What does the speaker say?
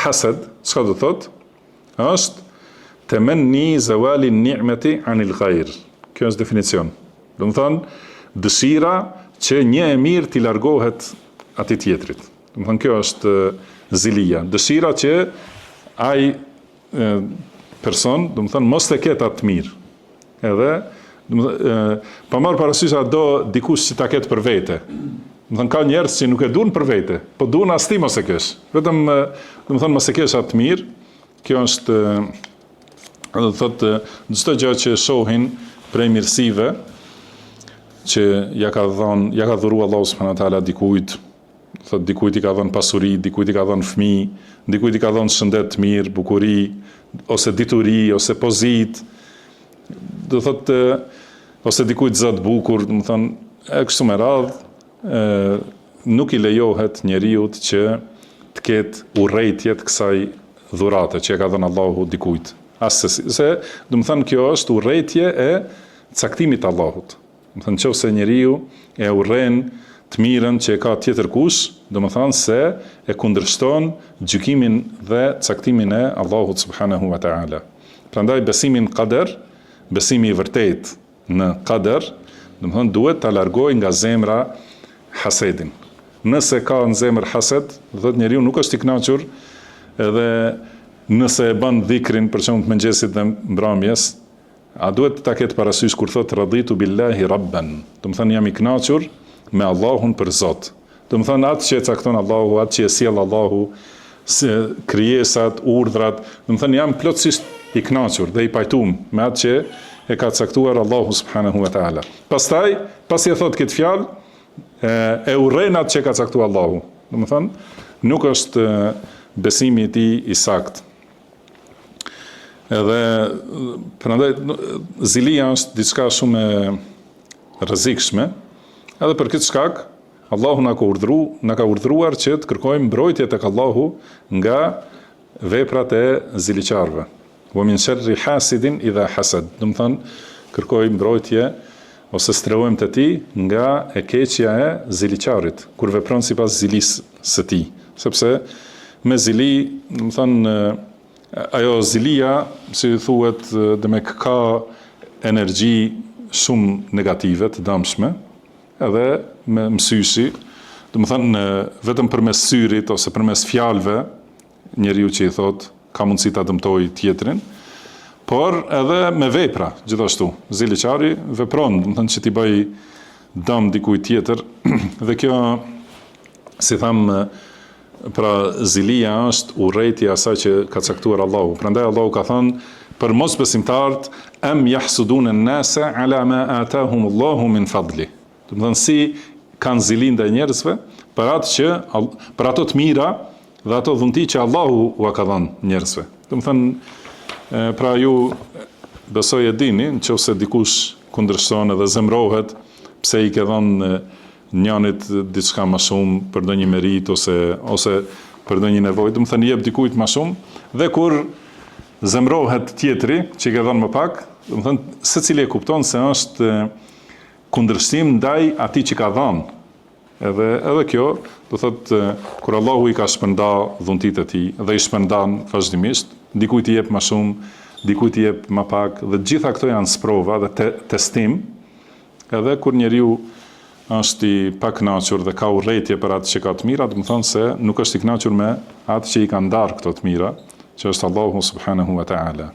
hased, çka do thot? Është temenni zawali ni'meti anil ghayr. Kjo është definicion. Do të thonë dëshira që një e mirë t'i largohet atij tjetrit. Do të thonë kjo është zilia. Dëshira që ai person, do të thonë mos të ketë atë mirë. Edhe pa marrë parasysh do dikush që ta ketë për vete. Do të thonë ka njerëz që nuk e duan për vete, po duan as ti mos e kesh. Vetëm do të thonë mos e kesh atë mirë. Kjo është do të thotë çdo gjë që shohin prej mirësive që ja ka dhuruar Allahu subhanahu wa taala dikujt, thotë dikujt i ka dhënë pasuri, dikujt i ka dhënë fëmijë, dikujt i ka dhënë shëndet të mirë, bukuri, ose dituri, ose pozit, do thotë ose dikujt zot bukur, do të thonë e kështu me radhë, nuk i lejohet njeriut që të ketë urrejtje të kësaj dhurate që e ka dhënë Allahu dikujt. Se, do të thonë kjo është urrejtje e caktimit të Allahut. Do të thonë nëse njeriu e urren të mirën që e ka tjetër kush, do të thonë se e kundërshton gjykimin dhe caktimin e Allahut subhanahu wa taala. Prandaj besimi në qadar, besimi i vërtet në qadar, do të thonë duhet ta largojë nga zemra hasedin. Nëse ka në zemër hased, do thotë njeriu nuk është i kënaqur, edhe nëse e bën dhikrin për shembull të mëngjesit dhe mbrëmjes, a duhet ta ketë parasysh kur thotë raditu billahi rabban, do të thonë jam i kënaqur me Allahun për Zot. Do të thonë atë që e cakton Allahu, atë që e sjell Allahu, krijesat, urdhrat, do të thonë jam plotësisht i kënaqur dhe i pajtuar me atë që e ka caktuar Allahu subhanahu wa taala. Pastaj, pasi e thotë këtë fjalë, e urren atë që ka caktuar Allahu. Do të thonë nuk është besimi i tij i saktë. Edhe prandaj zilia është diçka shumë e rrezikshme. Edhe për këtë shkak Allahu na ka urdhëruar që të kërkojmë mbrojtje tek Allahu nga veprat e ziliqarëve. Wa min sharri hasidin idha hasad. Do të thonë kërkojmë mbrojtje ose strehojmë te ti nga e keqja e ziliqarit kur vepron sipas zilisë së tij. Sepse me zili, do të thonë ajo zilia, si thuhet, demek ka energji shumë negative të dëmshme, edhe me mësyshi, do të thonë vetëm përmes syrit ose përmes fjalëve, njeriu që i thot ka mundësi ta dëmtojë tjetrin, por edhe me vepra, gjithashtu. Ziliqari vepron, do të thonë që t'i bëj dëm dikujt tjetër, dhe kjo, si thamë, pra zilia është urrejtja e asaj që ka caktuar Allahu. Prandaj Allahu ka thënë për mosbesimtarët am yahsudun an-nasa ala ma atahum Allahu min fadli. Do të thonë si kanë zili ndaj njerëzve për ato të mira dhe ato dhunti që Allahu u ka dhënë njerëzve. Do të thonë pra ju besoj e dini, nëse dikush kundërshton edhe zemrohet pse i ke dhënë njënit diçka më shumë për ndonjë merit ose për ndonjë nevojë, do të thënë jep dikujt më shumë, dhe kur zemrohet tjetri që i ka dhënë më pak, do të thënë secili e kupton se është kundërshtim ndaj atij që ka dhënë. Edhe kjo, do thotë kur Allahu i ka shpërndar dhuntit e tij dhe i shpërndan vazhdimisht, dikujt i jep më shumë, dikujt i jep më pak, dhe të gjitha këto janë sprova dhe testim. Edhe kur njeriu është i pakënaqur dhe ka urrejtje për atë që ka të mira, do të thonë se nuk është i kënaqur me atë që i ka ndarë këto të mira, që është Allahu subhanahu wa taala.